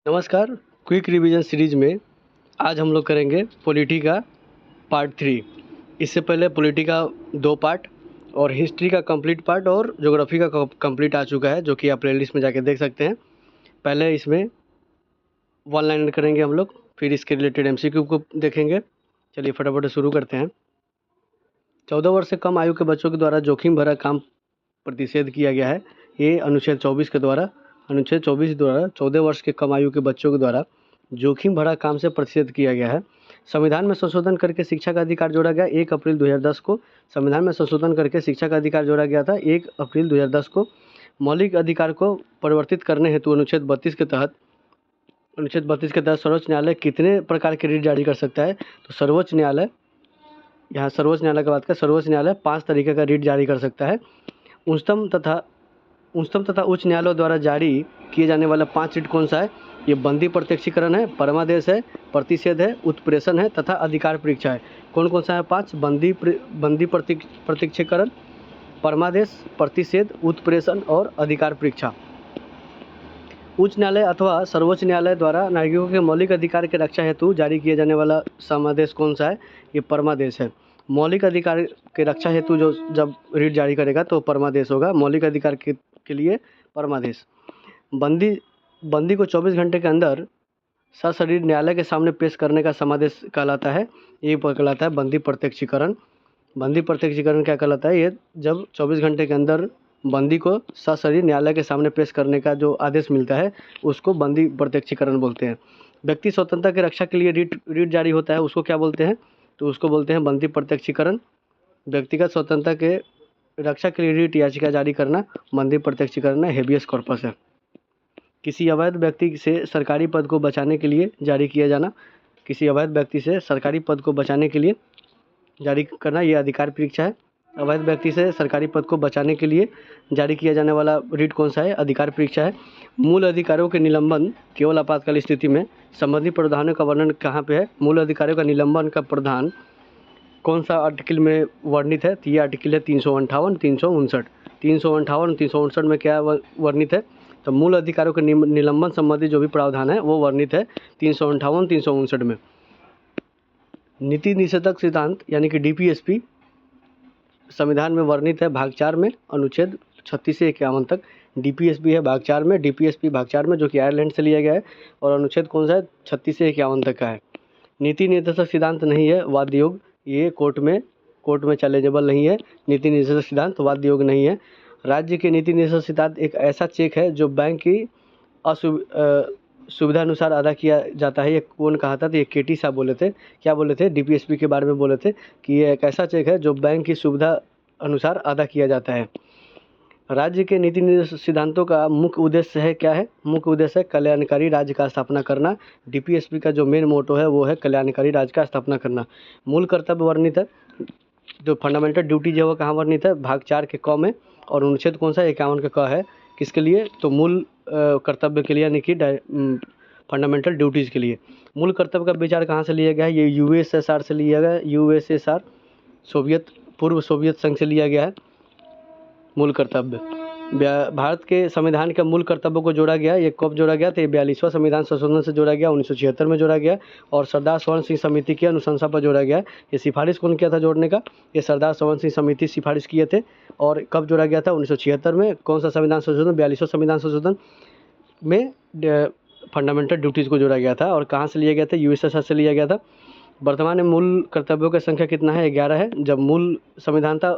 नमस्कार। Quick revision series में आज हम लोग करेंगे पॉलिटी का पार्ट 3। इससे पहले पॉलिटी का 2 पार्ट और हिस्ट्री का कंप्लीट पार्ट और ज्योग्राफी का कंप्लीट आ चुका है, जो कि आप प्लेलिस्ट में जाके देख सकते हैं। पहले इसमें वन लाइनर करेंगे हम लोग, फिर इसके रिलेटेड एमसीक्यू को देखेंगे। चलिए फटाफट शुरू करते हैं। 14 वर्ष से कम आयु के बच्चों के द्वारा जोखिम भरा काम प्रतिषेध किया गया है। ये अनुच्छेद 24 के द्वारा 14 वर्ष के कम आयु के बच्चों के द्वारा जोखिम भरा काम से प्रतिषेध किया गया है। संविधान में संशोधन करके शिक्षा का अधिकार जोड़ा गया 1 अप्रैल 2010 को। संविधान में संशोधन करके शिक्षा का अधिकार जोड़ा गया था 1 अप्रैल 2010 को। मौलिक अधिकार को परिवर्तित करने हेतु अनुच्छेद 32 के तहत सर्वोच्च न्यायालय कितने प्रकार के रिट जारी कर सकता है? तो सर्वोच्च न्यायालय, यहाँ सर्वोच्च न्यायालय की बात करें, सर्वोच्च न्यायालय 5 तरीके का रिट जारी कर सकता है। उच्चतम तथा उच्च न्यायालयों द्वारा जारी किए जाने वाला 5 रिट कौन सा है? ये बंदी प्रत्यक्षीकरण है, परमादेश है, प्रतिषेध है, उत्प्रेषण है तथा अधिकार परीक्षा है। कौन कौन सा है 5? बंदी प्रत्यक्षीकरण, परमादेश, प्रतिषेध, उत्प्रेषण और अधिकार परीक्षा। उच्च न्यायालय अथवा सर्वोच्च न्यायालय द्वारा नागरिकों के मौलिक अधिकार के रक्षा हेतु जारी किया जाने वाला समादेश कौन सा है? ये परमादेश है। मौलिक अधिकार के रक्षा हेतु जो जब रिट जारी करेगा तो परमादेश होगा, मौलिक अधिकार के लिए परमादेश। बंदी को 24 घंटे के अंदर सशरीर न्यायालय के सामने पेश करने का समादेश कहलाता है। ये कहलाता है बंदी प्रत्यक्षीकरण। बंदी प्रत्यक्षीकरण क्या कहलाता है? ये जब 24 घंटे के अंदर बंदी को सशरीर न्यायालय के सामने पेश करने का जो आदेश मिलता है उसको बंदी प्रत्यक्षीकरण बोलते हैं। व्यक्ति स्वतंत्रता की रक्षा के लिए रिट जारी होता है, उसको क्या बोलते हैं? तो उसको बोलते हैं बंदी प्रत्यक्षीकरण। व्यक्तिगत स्वतंत्रता के रक्षा के लिए रिट याचिका जारी करना बंदी प्रत्यक्षीकरण है, हेबियस कॉर्पस है। किसी अवैध व्यक्ति से सरकारी पद को बचाने के लिए जारी किया जाना, किसी अवैध व्यक्ति से सरकारी पद को बचाने के लिए जारी करना, ये अधिकार परीक्षा है। अवैध व्यक्ति से सरकारी पद को बचाने के लिए जारी किया जाने वाला रिट कौन सा है? अधिकार परीक्षा है। मूल अधिकारों के निलंबन केवल आपातकाल स्थिति में। संबंधित प्रावधानों का वर्णन कहाँ पे है? मूल अधिकारों का निलंबन का प्रावधान कौन सा आर्टिकल में वर्णित है? तो ये आर्टिकल है 358, 359। 358, 359 में क्या वर्णित है? तो मूल अधिकारों के निलंबन संबंधी जो भी प्रावधान है वो वर्णित है 358, 359 में। नीति निषेधक सिद्धांत यानी कि डीपीएसपी संविधान में वर्णित है भाग 4 में, अनुच्छेद 36 से 51 तक। डीपीएसपी है भाग 4 में, डीपीएसपी भाग 4 में, जो कि आयरलैंड से लिया गया है। और अनुच्छेद कौन सा है? 36 से 51 तक का है। नीति निर्देशक सिद्धांत नहीं है वाद्य योग, ये कोर्ट में चैलेंजेबल नहीं है। नीति निर्देशक सिद्धांत वाद्य योग नहीं है। राज्य के नीति निर्देशक सिद्धांत एक ऐसा चेक है जो बैंक की सुविधा अनुसार अदा किया जाता है। ये कौन कहा था? तो ये केटी साहब बोले थे। क्या बोले थे? डीपीएसपी के बारे में बोले थे कि ये एक ऐसा चेक है जो बैंक की सुविधा अनुसार अदा किया जाता है। राज्य के नीति निर्देशक सिद्धांतों का मुख्य उद्देश्य है क्या है? मुख्य उद्देश्य है कल्याणकारी राज्य का स्थापना करना। डीपीएसपी का जो मेन मोटो है वो है कल्याणकारी राज्य का स्थापना करना। मूल कर्तव्य वर्णित है, जो फंडामेंटल ड्यूटी जो है वो कहाँ वर्णित है? भाग 4 के क में। और अनुच्छेद कौन सा? 51 के क है। किसके लिए? तो मूल कर्तव्य के लिए, यानी कि फंडामेंटल ड्यूटीज़ के लिए। मूल कर्तव्य का विचार कहाँ से लिया गया है? ये यूएसएसआर से लिया गया है। यूएसएसआर पूर्व सोवियत संघ से लिया गया है मूल कर्तव्य। भारत के संविधान के मूल कर्तव्यों को जोड़ा गया। ये कब जोड़ा गया? तो ये 42वां संविधान संशोधन से जोड़ा गया, 1976 में जोड़ा गया। और सरदार स्वर्ण सिंह समिति की अनुशंसा पर जोड़ा गया। ये सिफारिश कौन किया था जोड़ने का? ये सरदार स्वर्ण सिंह समिति सिफारिश किए थे। और कब जोड़ा गया था? 1976 में। कौन सा संविधान संशोधन? 42वां संविधान संशोधन में फंडामेंटल ड्यूटीज़ को जोड़ा गया था। और कहाँ से लिया गया था? यूएसएसआर से लिया गया था। वर्तमान में मूल कर्तव्यों की संख्या कितना है? 11 है। जब मूल संविधान था,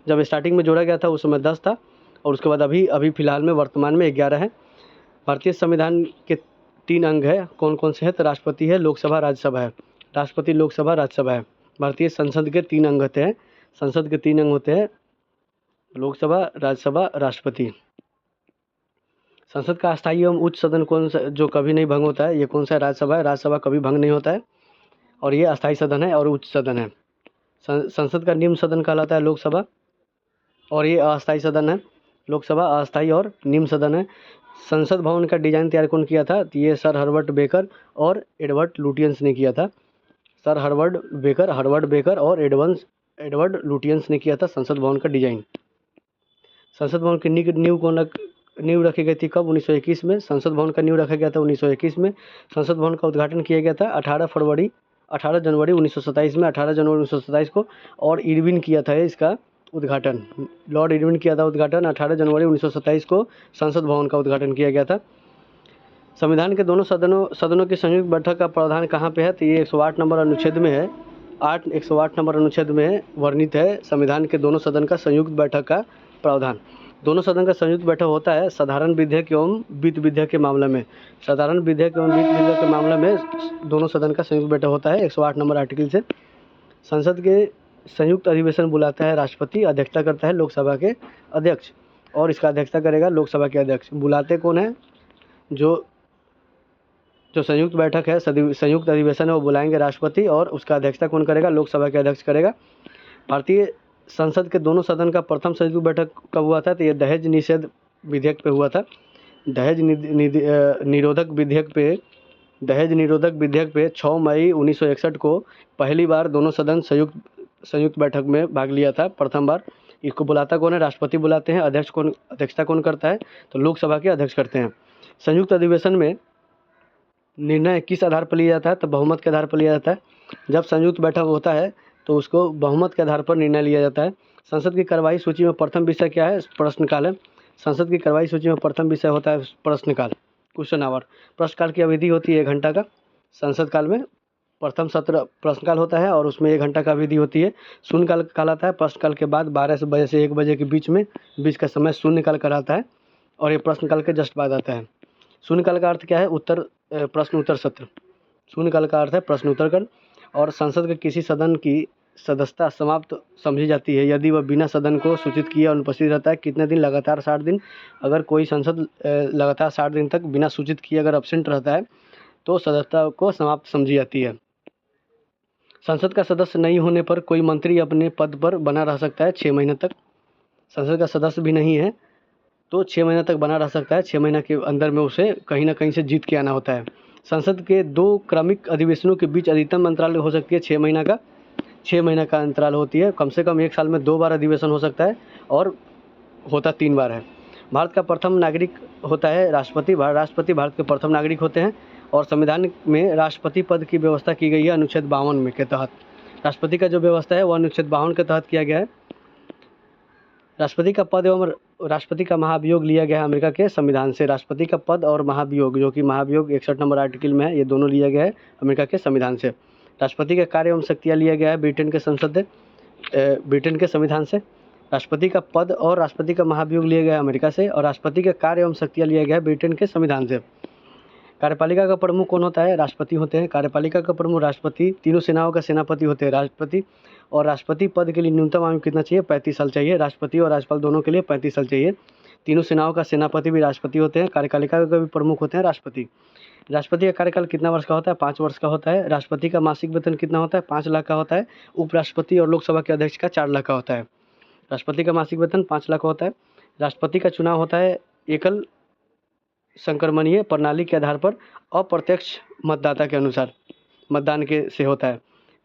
जब स्टार्टिंग में जोड़ा गया था उस समय 10 था। और उसके बाद अभी फ़िलहाल में वर्तमान में 11 है। भारतीय संविधान के 3 अंग है। कौन कौन से हैं? तो राष्ट्रपति है, लोकसभा, राज्यसभा है। राष्ट्रपति, लोकसभा, राज्यसभा है। भारतीय संसद के 3 अंग होते हैं। संसद के 3 अंग होते हैं, लोकसभा, राज्यसभा, राष्ट्रपति। संसद का अस्थायी एवं उच्च सदन कौन सा जो कभी नहीं भंग होता है? ये कौन सा? राज्यसभा है। राज्यसभा कभी भंग नहीं होता है और ये अस्थायी सदन है और उच्च सदन है। संसद का निम्न सदन कहलाता है लोकसभा, और ये अस्थायी सदन है। लोकसभा अस्थायी और निम्न सदन है। संसद भवन का डिजाइन तैयार कौन किया था? तो ये सर हर्बर्ट बेकर और एडवर्ड लुटियंस ने किया था। सर हर्बर्ट बेकर और एडवर्ड लुटियंस ने किया था संसद भवन का डिजाइन। संसद भवन की नींव कौन नींव रखी गई थी कब? 1921 में। संसद भवन का नींव रखा गया था 1921 में। संसद भवन का उद्घाटन किया गया था 18 जनवरी 1927 में, 18 जनवरी 1927 को। और इरविन किया था इसका उद्घाटन, लॉर्ड इरविन किया था उद्घाटन। 18 जनवरी 1927 को संसद भवन का उद्घाटन किया गया था। संविधान के दोनों सदनों की संयुक्त बैठक का प्रावधान कहाँ पे है? तो ये 108 नंबर अनुच्छेद में है। 108 नंबर अनुच्छेद में वर्णित है संविधान के दोनों सदन का संयुक्त बैठक का प्रावधान। दोनों सदन का संयुक्त बैठक होता है साधारण विधेयक एवं वित्त विधेयक के मामले में। साधारण विधेयक एवं वित्त विधेयक के मामले में दोनों सदन का संयुक्त बैठक होता है 108 नंबर आर्टिकल से। संसद के संयुक्त अधिवेशन बुलाता है राष्ट्रपति, अध्यक्षता करता है लोकसभा के अध्यक्ष, और इसका अध्यक्षता करेगा लोकसभा के अध्यक्ष। बुलाते कौन है? जो संयुक्त बैठक है, संयुक्त अधिवेशन है, वो बुलाएंगे राष्ट्रपति, और उसका अध्यक्षता कौन करेगा? लोकसभा के अध्यक्ष करेगा। भारतीय संसद के दोनों सदन का प्रथम संयुक्त बैठक कब हुआ था? तो ये दहेज निषेध विधेयक पे हुआ था। दहेज निरोधक विधेयक पे 6 मई 1961 को पहली बार दोनों सदन संयुक्त बैठक में भाग लिया था, प्रथम बार। इसको बुलाता कौन है? राष्ट्रपति बुलाते हैं। अध्यक्षता कौन करता है? तो लोकसभा के अध्यक्ष करते हैं। संयुक्त अधिवेशन में निर्णय किस आधार पर लिया जाता है? तो बहुमत के आधार पर लिया जाता है। जब संयुक्त बैठक होता है तो उसको बहुमत के आधार पर निर्णय लिया जाता है। संसद की कार्यवाही सूची में प्रथम विषय क्या है? प्रश्नकाल है। संसद की कार्यवाही सूची में प्रथम विषय होता है प्रश्नकाल, क्वेश्चन आवर। प्रश्नकाल की अवधि होती है 1 घंटा का। संसद काल में प्रथम सत्र प्रश्नकाल होता है और उसमें 1 घंटा का अवधि होती है। शून्यकाल कहलाता है। प्रश्नकाल के बाद 12 बजे से 1 बजे के बीच का समय शून्यकाल कहलाता है, और ये प्रश्नकाल के जस्ट बाद आता है। शून्यकाल का अर्थ क्या है? प्रश्न उत्तर सत्र। शून्यकाल का अर्थ है प्रश्न उत्तर काल। और संसद के किसी सदन की सदस्यता समाप्त समझी जाती है यदि वह बिना सदन को सूचित किए अनुपस्थित रहता है। कितने दिन? लगातार 60 दिन। अगर कोई संसद लगातार 60 दिन तक बिना सूचित किए अगर अब्सेंट रहता है तो सदस्यता को समाप्त समझी जाती है। संसद का सदस्य नहीं होने पर कोई मंत्री अपने पद पर बना रह सकता है 6 महीने तक। संसद का सदस्य भी नहीं है तो 6 महीने तक बना रह सकता है। 6 महीने के अंदर में उसे कहीं ना कहीं से जीत के आना होता है। संसद के 2 क्रमिक अधिवेशनों के बीच अधिकतम अंतराल हो सकती है 6 महीना का। 6 महीने का अंतराल होती है। कम से कम 1 साल में 2 बार अधिवेशन हो सकता है, और होता 3 बार है। भारत का प्रथम नागरिक होता है राष्ट्रपति। राष्ट्रपति भारत के प्रथम नागरिक होते हैं, और संविधान में राष्ट्रपति पद की व्यवस्था की गई है अनुच्छेद 52 में के तहत। राष्ट्रपति का जो व्यवस्था है वो अनुच्छेद 52 के तहत किया गया है। राष्ट्रपति का पद एवं राष्ट्रपति का महाभियोग लिया गया है अमेरिका के संविधान से। राष्ट्रपति का पद और महाभियोग, जो कि महाभियोग 61 नंबर आर्टिकल में है, ये दोनों लिया गया है अमेरिका के संविधान से। राष्ट्रपति के कार्य एवं शक्तियाँ लिया गया है ब्रिटेन के संविधान से। राष्ट्रपति का पद और राष्ट्रपति का महाभियोग लिया गया है अमेरिका से, और राष्ट्रपति के कार्य एवं शक्तियाँ लिया गया है ब्रिटेन के संविधान से। कार्यपालिका का प्रमुख कौन होता है? राष्ट्रपति होते हैं। कार्यपालिका का प्रमुख राष्ट्रपति। तीनों सेनाओं का सेनापति होते हैं राष्ट्रपति। और राष्ट्रपति पद के लिए न्यूनतम आयु कितना चाहिए? 35 साल चाहिए। राष्ट्रपति और राज्यपाल दोनों के लिए 35 साल चाहिए। तीनों सेनाओं का सेनापति भी राष्ट्रपति होते हैं। कार्यपालिका का भी प्रमुख होते हैं राष्ट्रपति। राष्ट्रपति का कार्यकाल कितना वर्ष का होता है? 5 वर्ष का होता है। राष्ट्रपति का मासिक वेतन कितना होता है? 5 लाख का होता है। उपराष्ट्रपति और लोकसभा के अध्यक्ष का 4 लाख का होता है। राष्ट्रपति का मासिक वेतन 5 लाख होता है। राष्ट्रपति का चुनाव होता है एकल संक्रमणीय प्रणाली के आधार पर, अप्रत्यक्ष मतदाता के अनुसार मतदान के से होता है।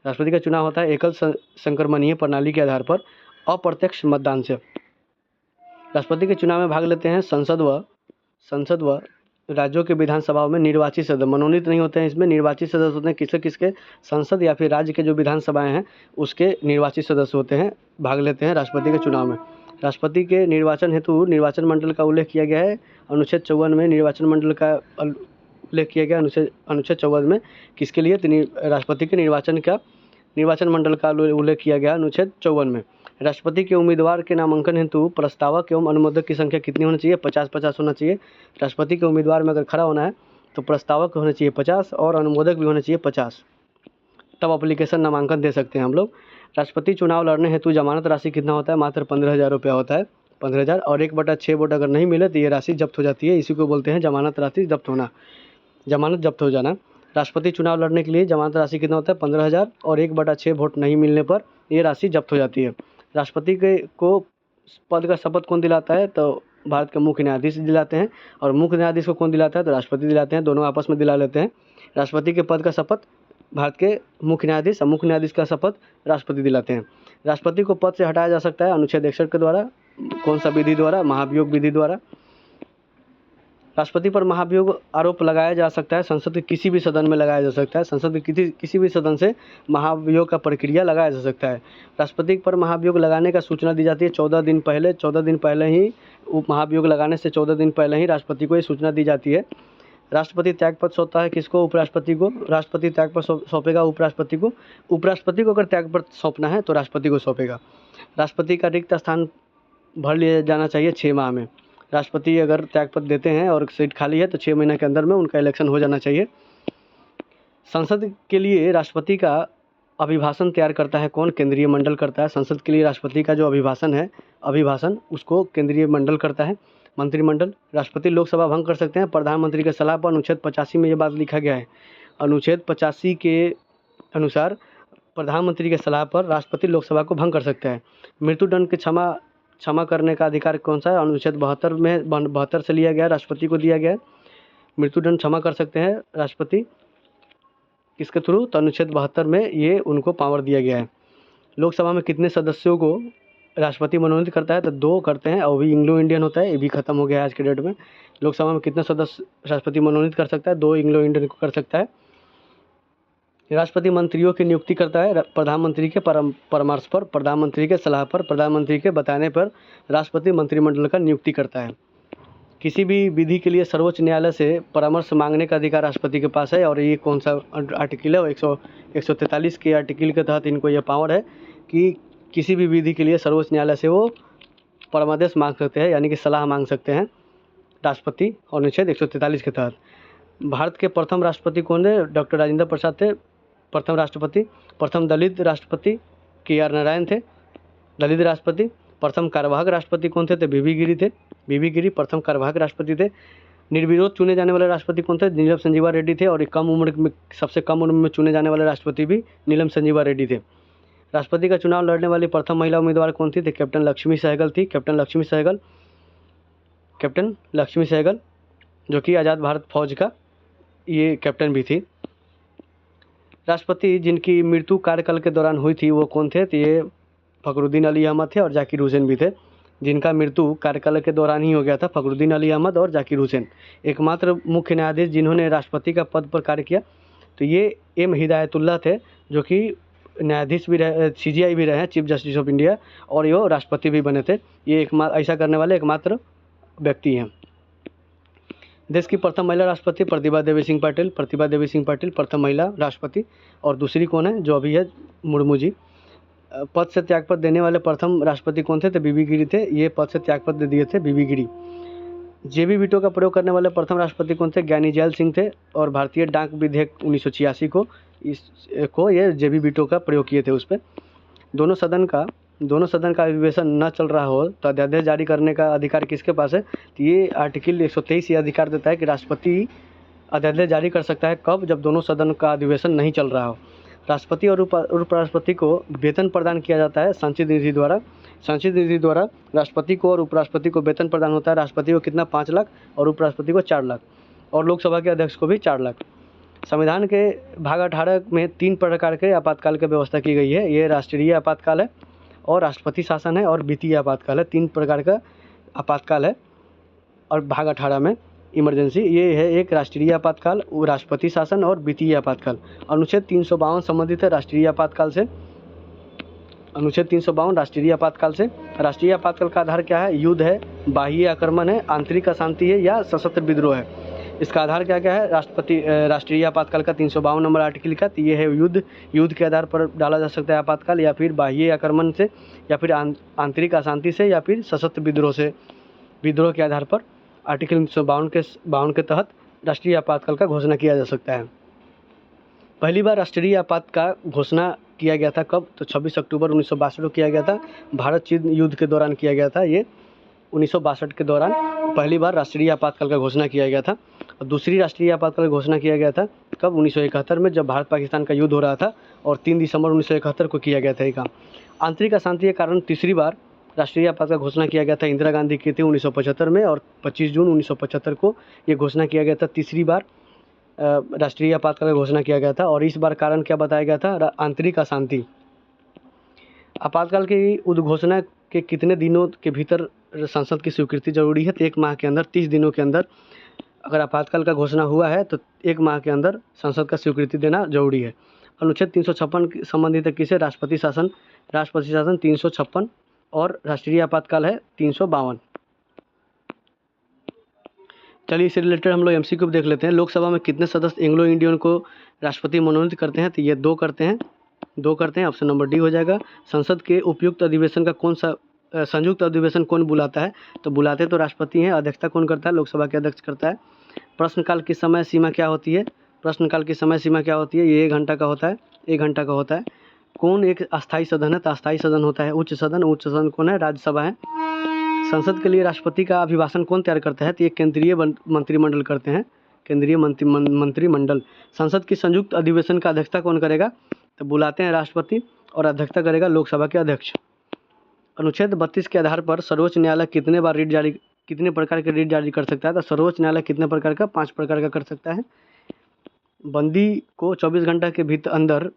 राष्ट्रपति का चुनाव होता है एकल संक्रमणीय प्रणाली के आधार पर, अप्रत्यक्ष मतदान से। राष्ट्रपति के चुनाव में भाग लेते हैं संसद व राज्यों के विधानसभाओं में निर्वाचित सदस्य। मनोनीत नहीं होते हैं इसमें, निर्वाचित सदस्य होते हैं। किसके? संसद या फिर राज्य के जो विधानसभाएं हैं उसके निर्वाचित सदस्य होते हैं, भाग लेते हैं राष्ट्रपति के चुनाव में। राष्ट्रपति के निर्वाचन हेतु निर्वाचन मंडल का उल्लेख किया गया है अनुच्छेद 54 में। निर्वाचन मंडल का उल्लेख किया गया अनुच्छेद 54 में। किसके लिए? राष्ट्रपति के निर्वाचन मंडल का उल्लेख किया गया अनुच्छेद 54 में। राष्ट्रपति के उम्मीदवार के नामांकन हेतु प्रस्तावक एवं अनुमोदक की संख्या कितनी होनी चाहिए? 50-50 होना चाहिए। राष्ट्रपति के उम्मीदवार में अगर खड़ा होना है तो प्रस्तावक होना चाहिए 50 और अनुमोदक भी होना चाहिए 50, तब एप्लीकेशन नामांकन दे सकते हैं हम लोग। राष्ट्रपति चुनाव लड़ने हेतु जमानत राशि कितना होता है? मात्र 15,000 रुपया होता है। 15,000 और 1/6 वोट अगर नहीं मिले तो ये राशि जब्त हो जाती है। इसी को बोलते हैं जमानत राशि जब्त होना, जमानत जब्त हो जाना। राष्ट्रपति चुनाव लड़ने के लिए जमानत राशि कितना होता है? 15,000 और 1/6 वोट नहीं मिलने पर ये राशि जब्त हो जाती है। राष्ट्रपति को पद का शपथ कौन दिलाता है? तो भारत के मुख्य न्यायाधीश दिलाते हैं। और मुख्य न्यायाधीश को कौन दिलाता है? तो राष्ट्रपति दिलाते हैं। दोनों आपस में दिला लेते हैं। राष्ट्रपति के पद का शपथ भारत के मुख्य न्यायाधीश और मुख्य न्यायाधीश का शपथ राष्ट्रपति दिलाते हैं। राष्ट्रपति को पद से हटाया जा सकता है अनुच्छेद 61 के द्वारा। कौन सा विधि द्वारा? महाभियोग विधि द्वारा। राष्ट्रपति पर महाभियोग आरोप लगाया जा सकता है, संसद के किसी भी सदन में लगाया जा सकता है। संसद के किसी भी सदन से महाभियोग का प्रक्रिया लगाया जा सकता है। राष्ट्रपति पर महाभियोग लगाने का सूचना दी जाती है 14 दिन पहले। 14 दिन पहले ही महाभियोग लगाने से 14 दिन पहले ही राष्ट्रपति को ये सूचना दी जाती है। राष्ट्रपति त्यागपत्र सौंपता है किसको? उपराष्ट्रपति को। राष्ट्रपति त्यागपत्र सौंपेगा उपराष्ट्रपति को। उपराष्ट्रपति को अगर त्यागपत्र सौंपना है तो राष्ट्रपति को सौंपेगा। राष्ट्रपति का रिक्त स्थान भर लिया जाना चाहिए 6 माह में। राष्ट्रपति अगर त्यागपत्र देते हैं और सीट खाली है तो 6 महीने के अंदर में उनका इलेक्शन हो जाना चाहिए। संसद के लिए राष्ट्रपति का अभिभाषण तैयार करता है कौन? केंद्रीय मंडल करता है। संसद के लिए राष्ट्रपति का जो अभिभाषण उसको केंद्रीय मंडल करता है, मंत्रिमंडल। राष्ट्रपति लोकसभा भंग कर सकते हैं प्रधानमंत्री के सलाह पर। अनुच्छेद 85 में ये बात लिखा गया है। अनुच्छेद 85 के अनुसार प्रधानमंत्री के सलाह पर राष्ट्रपति लोकसभा को भंग कर सकते हैं। मृत्युदंड के क्षमा करने का अधिकार कौन सा है? अनुच्छेद 72 में 72 से लिया गया, राष्ट्रपति को दिया गया है। मृत्युदंड क्षमा कर सकते हैं राष्ट्रपति किसके थ्रू? तो अनुच्छेद 72 में ये उनको पावर दिया गया है। लोकसभा में कितने सदस्यों को राष्ट्रपति मनोनीत करता है? तो 2 करते हैं और भी एंग्लो इंडियन होता है, ये भी खत्म हो गया है आज के डेट में। लोकसभा में कितने सदस्य राष्ट्रपति मनोनीत कर सकता है? 2 एंग्लो इंडियन को कर सकता है। राष्ट्रपति मंत्रियों की नियुक्ति करता है प्रधानमंत्री के परामर्श पर, प्रधानमंत्री के सलाह पर, प्रधानमंत्री के बताने पर राष्ट्रपति मंत्रिमंडल का नियुक्ति करता है। किसी भी विधि के लिए सर्वोच्च न्यायालय से परामर्श मांगने का अधिकार राष्ट्रपति के पास है। और ये कौन सा आर्टिकल है? 143 के आर्टिकल के तहत इनको यह पावर है कि किसी भी विधि के लिए सर्वोच्च न्यायालय से वो परमादेश मांग सकते हैं, यानी कि सलाह मांग सकते हैं राष्ट्रपति, और अनुच्छेद 143 के तहत। भारत के प्रथम राष्ट्रपति कौन है? डॉक्टर राजेंद्र प्रसाद थे प्रथम राष्ट्रपति। प्रथम दलित राष्ट्रपति KR नारायण थे, दलित राष्ट्रपति। प्रथम कार्यवाहक राष्ट्रपति कौन थे? तो बीबी गिरी थे। बीबी गिरी प्रथम कार्यवाहक राष्ट्रपति थे। निर्विरोध चुने जाने वाले राष्ट्रपति कौन थे? नीलम संजीवा रेड्डी थे। और कम उम्र में सबसे कम उम्र में चुने जाने वाले राष्ट्रपति भी नीलम संजीवा रेड्डी थे। राष्ट्रपति का चुनाव लड़ने वाली प्रथम महिला उम्मीदवार कौन थी? तो कैप्टन लक्ष्मी सहगल थी। कैप्टन लक्ष्मी सहगल जो कि आज़ाद भारत फौज का ये कैप्टन भी थी। राष्ट्रपति जिनकी मृत्यु कार्यकाल के दौरान हुई थी वो कौन थे? तो ये फखरुद्दीन अली अहमद थे और जाकिर हुसैन भी थे। जिनका मृत्यु कार्यकाल के दौरान ही हो गया था, फखरुद्दीन अली अहमद और जाकिर हुसैन। एकमात्र मुख्य न्यायाधीश जिन्होंने राष्ट्रपति का पद पर कार्य किया तो ये M हिदायतुल्लाह थे, जो कि न्यायाधीश भी रहे, CJI भी रहे हैं, चीफ जस्टिस ऑफ इंडिया, और ये राष्ट्रपति भी बने थे। ये ऐसा करने वाले एकमात्र व्यक्ति हैं। देश की प्रथम महिला राष्ट्रपति प्रतिभा देवी सिंह पाटिल प्रथम महिला राष्ट्रपति। और दूसरी कौन है? जो अभी है मुर्मू जी। पद से त्यागपत्र देने वाले प्रथम राष्ट्रपति कौन थे? तो बीबी गिरी थे। ये पद से त्यागपत्र दे दिए थे बीबी गिरी। JB वीटो का प्रयोग करने वाले प्रथम राष्ट्रपति कौन थे? ज्ञानी जैल सिंह थे। और भारतीय डाक विधेयक 1986 को ये JB वीटो का प्रयोग किए थे उस पर। दोनों सदन का अधिवेशन न चल रहा हो तो अध्यादेश जारी करने का अधिकार किसके पास है? तो ये आर्टिकल 123 ये अधिकार देता है कि राष्ट्रपति अध्यादेश जारी कर सकता है। कब? जब दोनों सदन का अधिवेशन नहीं चल रहा हो। राष्ट्रपति और उपराष्ट्रपति को वेतन प्रदान किया जाता है संचित निधि द्वारा। संचित निधि द्वारा राष्ट्रपति को और उपराष्ट्रपति को वेतन प्रदान होता है। राष्ट्रपति को कितना? 5 लाख और उपराष्ट्रपति को 4 लाख और लोकसभा के अध्यक्ष को भी 4 लाख। संविधान के भाग 18 में 3 प्रकार के आपातकाल की व्यवस्था की गई है। ये राष्ट्रीय आपातकाल है और राष्ट्रपति शासन है और वित्तीय आपातकाल है। 3 प्रकार का आपातकाल है और भाग 18 में इमरजेंसी ये है। एक राष्ट्रीय आपातकाल, राष्ट्रपति शासन और वित्तीय आपातकाल। अनुच्छेद 352 संबंधित है राष्ट्रीय आपातकाल से। अनुच्छेद 352 राष्ट्रीय आपातकाल से। राष्ट्रीय आपातकाल का आधार क्या है? युद्ध है, बाह्य आक्रमण है, आंतरिक अशांति है या सशस्त्र विद्रोह है। इसका आधार क्या क्या है? राष्ट्रीय आपातकाल का 352 नंबर आर्टिकल का ये है युद्ध के आधार पर डाला जा सकता है आपातकाल, या फिर बाह्य आक्रमण से, या फिर आंतरिक अशांति से, या फिर सशस्त्र विद्रोह के आधार पर आर्टिकल 352 के तहत राष्ट्रीय आपातकाल का घोषणा किया जा सकता है। पहली बार राष्ट्रीय आपात का घोषणा किया गया था कब? तो 26 अक्टूबर 1962 को किया गया था। भारत चीन युद्ध के दौरान किया गया था। ये 1962 के दौरान पहली बार राष्ट्रीय आपातकाल का घोषणा किया गया था। और दूसरी राष्ट्रीय आपातकाल का घोषणा किया गया था कब? 1971 में, जब भारत पाकिस्तान का युद्ध हो रहा था और 3 दिसंबर 1971 को किया गया था ये काम। आंतरिक अशांति के कारण तीसरी बार राष्ट्रीय आपात का घोषणा किया गया था इंदिरा गांधी की थी 1975 में, और 25 जून 1975 को ये घोषणा किया गया था। तीसरी बार राष्ट्रीय आपातकाल का घोषणा किया गया था। और इस बार कारण क्या बताया गया था? आंतरिक अशांति। आपातकाल की उद्घोषणा के कितने दिनों के भीतर संसद की स्वीकृति जरूरी है? तो 1 माह के अंदर, 30 दिनों के अंदर अगर आपातकाल का घोषणा हुआ है तो 1 माह के अंदर संसद का स्वीकृति देना जरूरी है। अनुच्छेद 356 संबंधित है किसे? राष्ट्रपति शासन 356 और राष्ट्रीय आपातकाल है 352। चलिए इससे रिलेटेड हम लोग एमसीक्यू देख लेते हैं। लोकसभा में कितने सदस्य एंग्लो इंडियन को राष्ट्रपति मनोनीत करते हैं? तो ये 2 करते हैं। ऑप्शन नंबर डी हो जाएगा। संसद के उपयुक्त अधिवेशन का कौन सा संयुक्त अधिवेशन कौन बुलाता है? तो बुलाते तो राष्ट्रपति हैं। अध्यक्षता कौन करता है? लोकसभा के अध्यक्ष करता है। प्रश्नकाल की समय सीमा क्या होती है? प्रश्नकाल की समय सीमा क्या होती है? ये 1 घंटा का होता है। 1 घंटा का होता है। कौन एक अस्थायी सदन है? तो अस्थायी सदन होता है उच्च सदन कौन है? राज्यसभा है। संसद के लिए राष्ट्रपति का अभिभाषण कौन तैयार करता है? तो ये केंद्रीय मंत्रिमंडल करते हैं। केंद्रीय मंत्रिमंडल। संसद की संयुक्त अधिवेशन का अध्यक्षता कौन करेगा? तो बुलाते हैं राष्ट्रपति और अध्यक्षता करेगा लोकसभा के अध्यक्ष। अनुच्छेद 32 के आधार पर सर्वोच्च न्यायालय कितने प्रकार के रीट जारी कर सकता है? तो सर्वोच्च न्यायालय कितने प्रकार का? 5 प्रकार का कर सकता है। बंदी को 24 घंटा के भीतर अंदर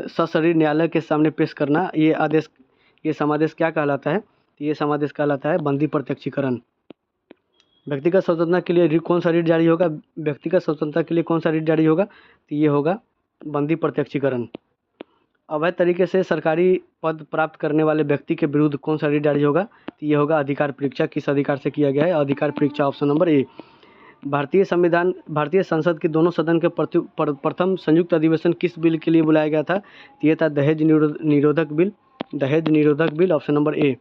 सशरीर न्यायालय के सामने पेश करना, ये समादेश क्या कहलाता है? ये समादेश कहलाता है बंदी प्रत्यक्षीकरण। व्यक्तिगत स्वतंत्रता के लिए कौन सा रीट जारी होगा? व्यक्तिगत स्वतंत्रता के लिए कौन सा रीट जारी होगा? तो ये होगा बंदी प्रत्यक्षीकरण। अवैध तरीके से सरकारी पद प्राप्त करने वाले व्यक्ति के विरुद्ध कौन सा रीट जारी होगा? तो ये होगा अधिकार परीक्षा। किस अधिकार से किया गया है? अधिकार परीक्षा, ऑप्शन नंबर ए। भारतीय संसद के दोनों सदन के प्रथम संयुक्त अधिवेशन किस बिल के लिए बुलाया गया था? तो ये था दहेज निरोधक बिल, ऑप्शन नंबर ए।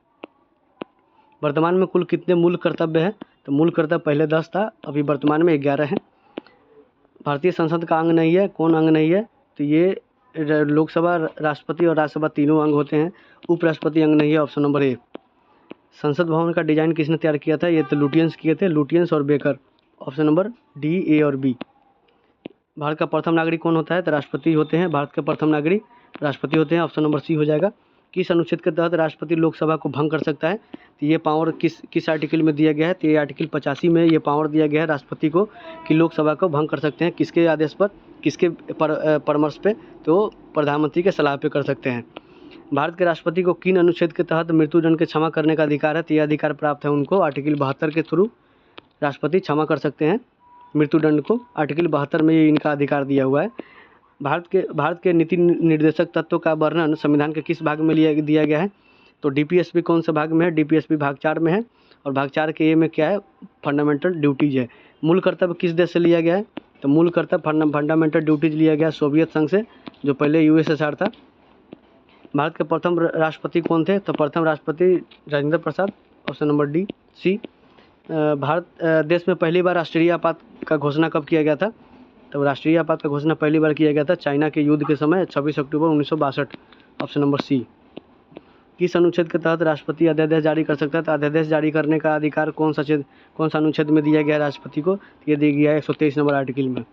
वर्तमान में कुल कितने मूल कर्तव्य हैं? तो मूल कर्तव्य पहले 10 था, अभी वर्तमान में 11 है। भारतीय संसद का अंग नहीं है, कौन अंग नहीं है? तो ये लोकसभा, राष्ट्रपति और राज्यसभा तीनों अंग होते हैं। उपराष्ट्रपति अंग नहीं है, ऑप्शन नंबर ए। संसद भवन का डिजाइन किसने तैयार किया था? ये तो लुटियंस किए थे, लुटियंस और बेकर, ऑप्शन नंबर डी, ए और बी। भारत का प्रथम नागरिक कौन होता है? तो राष्ट्रपति होते हैं। भारत के प्रथम नागरिक राष्ट्रपति होते हैं, ऑप्शन नंबर सी हो जाएगा। किस अनुच्छेद के तहत राष्ट्रपति लोकसभा को भंग कर सकता है? तो ये पावर किस आर्टिकल में दिया गया है? तो ये आर्टिकल 85 में ये पावर दिया गया है राष्ट्रपति को कि लोकसभा को भंग कर सकते हैं। किसके आदेश पर? किसके परामर्श पे? तो प्रधानमंत्री के सलाह पे कर सकते हैं। भारत के राष्ट्रपति को किन अनुच्छेद के तहत मृत्युदंड के क्षमा करने का अधिकार है? तो यह अधिकार प्राप्त है उनको आर्टिकल 72 के थ्रू राष्ट्रपति क्षमा कर सकते हैं मृत्युदंड को। आर्टिकल 72 में ये इनका अधिकार दिया हुआ है। भारत के नीति निर्देशक तत्वों का वर्णन संविधान के किस भाग में दिया गया है? तो डीपीएसपी कौन से भाग में है? डीपीएसपी भाग 4 में है। और भाग 4 के ए में क्या है? फंडामेंटल ड्यूटीज है। मूल कर्तव्य किस देश से लिया गया है? तो मूल कर्तव्य फंडामेंटल ड्यूटीज लिया गया सोवियत संघ से, जो पहले यूएसएसआर था। भारत के प्रथम राष्ट्रपति कौन थे? तो प्रथम राष्ट्रपति Rajendra Prasad, option number D, सी। भारत देश में पहली बार राष्ट्रीय आपात का घोषणा कब किया गया था? तो राष्ट्रीय आपात का घोषणा पहली बार किया गया था चाइना के युद्ध के समय 26 अक्टूबर 1962, ऑप्शन नंबर सी। किस अनुच्छेद के तहत राष्ट्रपति अध्यादेश जारी कर सकता है? तो अध्यादेश जारी करने का अधिकार कौन सा अनुच्छेद में दिया गया है राष्ट्रपति को? ये दिया गया है 123 नंबर आर्टिकल में।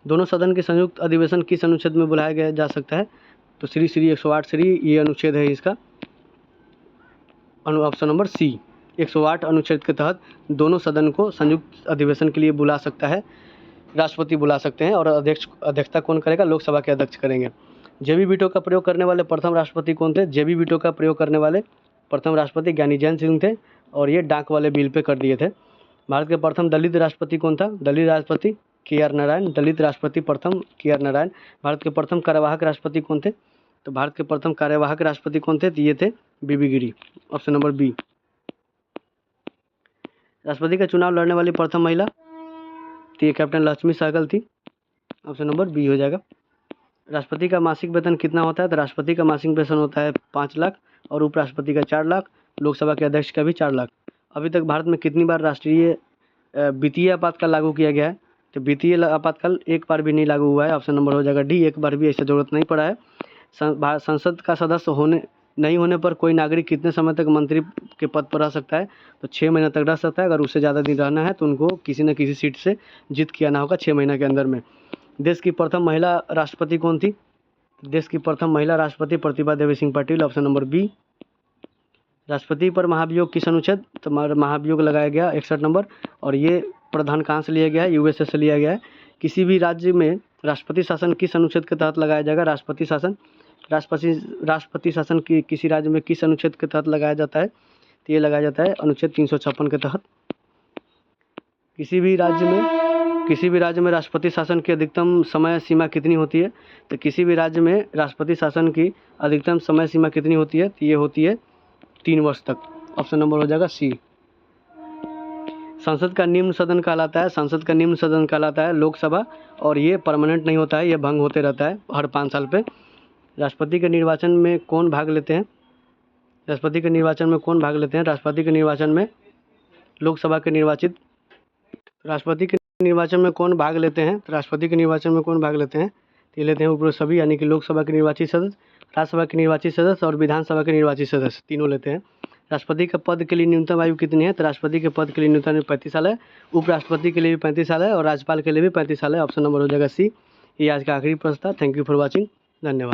दोनों सदन के संयुक्त अधिवेशन किस अनुच्छेद में बुलाया जा सकता है? तो श्री 108 ये अनुच्छेद है इसका, ऑप्शन नंबर सी। 108 अनुच्छेद के तहत दोनों सदन को संयुक्त अधिवेशन के लिए बुला सकता है, राष्ट्रपति बुला सकते हैं। और अध्यक्षता कौन करेगा? लोकसभा के अध्यक्ष करेंगे। जेबी वीटो का प्रयोग करने वाले प्रथम राष्ट्रपति कौन थे? जेबी वीटो का प्रयोग करने वाले प्रथम राष्ट्रपति ज्ञानी जैन सिंह थे, और ये डाक वाले बिल पे कर दिए थे। भारत के प्रथम दलित राष्ट्रपति कौन था? दलित राष्ट्रपति के.आर. नारायण, दलित राष्ट्रपति प्रथम के.आर. नारायण। भारत के प्रथम कार्यवाहक राष्ट्रपति कौन थे? तो भारत के प्रथम कार्यवाहक राष्ट्रपति कौन थे? तो ये थे बीबी गिरी, ऑप्शन नंबर बी। राष्ट्रपति का चुनाव लड़ने वाली प्रथम महिला? तो ये कैप्टन लक्ष्मी सहगल थी, ऑप्शन नंबर बी हो जाएगा। राष्ट्रपति का मासिक वेतन कितना होता है? तो राष्ट्रपति का मासिक वेतन होता है 5 लाख, और उपराष्ट्रपति का 4 लाख, लोकसभा के अध्यक्ष का भी 4 लाख। अभी तक भारत में कितनी बार राष्ट्रीय वित्तीय आपातकाल लागू किया गया है? तो वित्तीय आपातकाल एक बार भी नहीं लागू हुआ है, ऑप्शन नंबर हो जाएगा डी, एक बार भी ऐसा जरूरत नहीं पड़ा है। संसद का सदस्य नहीं होने पर कोई नागरिक कितने समय तक मंत्री के पद पर रह सकता है? तो 6 महीने तक रह सकता है। अगर उससे ज़्यादा दिन रहना है तो उनको किसी न किसी सीट से जीत के आना होगा 6 महीने के अंदर में। देश की प्रथम महिला राष्ट्रपति कौन थी? देश की प्रथम महिला राष्ट्रपति Pratibha Devi Singh Patil, option number B. राष्ट्रपति पर महाभियोग किस अनुच्छेद? तो महाभियोग लगाया गया 61 नंबर, और ये प्रावधान कहाँ से लिया गया है? यूएसए से लिया गया है। किसी भी राज्य में राष्ट्रपति शासन किस अनुच्छेद के तहत लगाया जाएगा? राष्ट्रपति शासन की किसी राज्य में किस अनुच्छेद के तहत लगाया जाता है? तो ये लगाया जाता है अनुच्छेद 356 के तहत। किसी भी राज्य में राष्ट्रपति शासन की अधिकतम समय सीमा कितनी होती है? तो किसी भी राज्य में राष्ट्रपति शासन की अधिकतम समय सीमा कितनी होती है? तो ये होती है 3 वर्ष तक। ऑप्शन नंबर हो जाएगा सी। संसद का निम्न सदन कहलाता है लोकसभा, और ये परमानेंट नहीं होता है, ये भंग होते रहता है हर 5 साल पे। राष्ट्रपति के निर्वाचन में कौन भाग लेते हैं? राष्ट्रपति के निर्वाचन में लोकसभा के निर्वाचित राष्ट्रपति के निर्वाचन में कौन भाग लेते हैं? तो राष्ट्रपति के निर्वाचन में कौन भाग लेते हैं? तो ये लेते हैं ऊपर सभी, यानी कि लोकसभा के निर्वाचित सदस्य, राज्यसभा के निर्वाचित सदस्य और विधानसभा के निर्वाचित सदस्य, तीनों लेते हैं। राष्ट्रपति के पद के लिए न्यूनतम आयु कितनी है? तो राष्ट्रपति के पद के लिए न्यूनतम 35 साल है, उपराष्ट्रपति के लिए भी 35 साल है और राज्यपाल के लिए भी 35 साल है। ऑप्शन नंबर हो जाएगा सी। ये आज का आखिरी प्रश्न था। Thank you for watching. धन्यवाद।